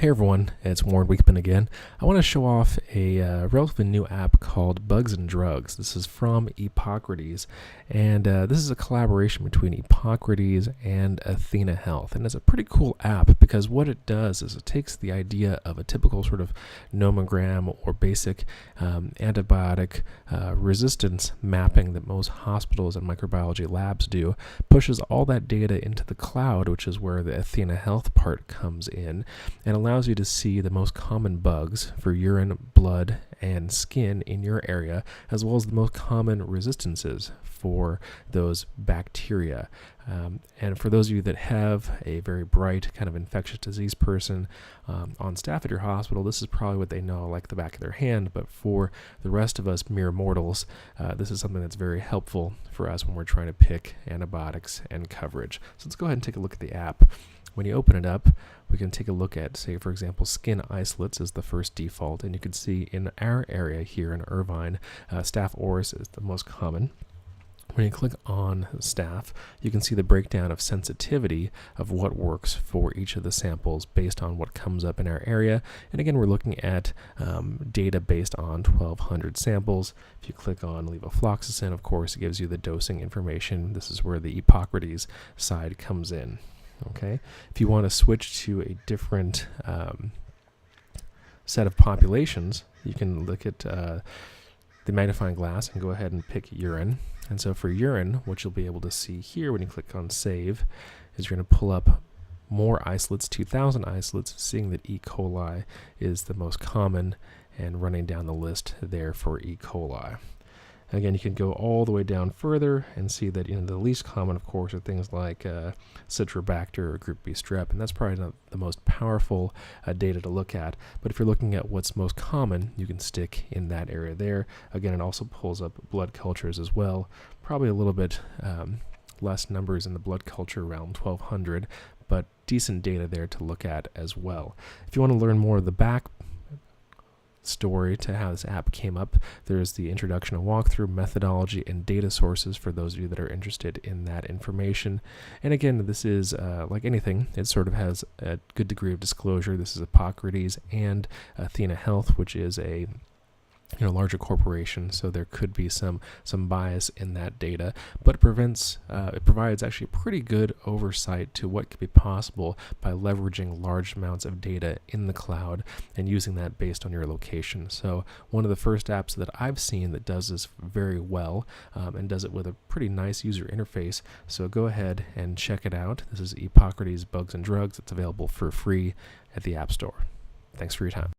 Hey everyone, it's Warren Wiechmann again. I want to show off a relatively new app called Bugs and Drugs. This is from Epocrates, and this is a collaboration between Epocrates and Athena Health. And it's a pretty cool app because what it does is it takes the idea of a typical sort of nomogram or basic antibiotic resistance mapping that most hospitals and microbiology labs do, pushes all that data into the cloud, which is where the Athena Health part comes in, and allows you to see the most common bugs for urine, blood, and skin in your area, as well as the most common resistances for those bacteria. And for those of you that have a very bright kind of infectious disease person on staff at your hospital, this is probably what they know like the back of their hand. But for the rest of us mere mortals, this is something that's very helpful for us when we're trying to pick antibiotics and coverage. So let's go ahead and take a look at the app. When you open it up, we can take a look at, say, for example, skin isolates is the first default. And you can see in our area here in Irvine, Staph aureus is the most common. When you click on Staph, you can see the breakdown of sensitivity of what works for each of the samples based on what comes up in our area. And again, we're looking at data based on 1,200 samples. If you click on levofloxacin, of course, it gives you the dosing information. This is where the Epocrates side comes in. Okay, if you want to switch to a different set of populations, you can look at the magnifying glass and go ahead and pick urine. And so for urine, what you'll be able to see here when you click on save is you're going to pull up more isolates, 2,000 isolates, seeing that E. coli is the most common and running down the list there for E. coli. Again, you can go all the way down further and see that the least common, of course, are things like Citrobacter or Group B strep, and that's probably not the most powerful data to look at. But if you're looking at what's most common, you can stick in that area there. Again, it also pulls up blood cultures as well. Probably a little bit less numbers in the blood culture, around 1,200, but decent data there to look at as well. If you want to learn more of the back story to how this app came up, there's the introduction and walkthrough, methodology, and data sources for those of you that are interested in that information. And again, this is like anything, it sort of has a good degree of disclosure. This is Epocrates and Athena Health, which is a larger corporation, so there could be some bias in that data, but it provides actually pretty good oversight to what could be possible by leveraging large amounts of data in the cloud and using that based on your location. So one of the first apps that I've seen that does this very well and does it with a pretty nice user interface. So go ahead and check it out. This is Epocrates Bugs and Drugs. It's available for free at the App Store. Thanks for your time.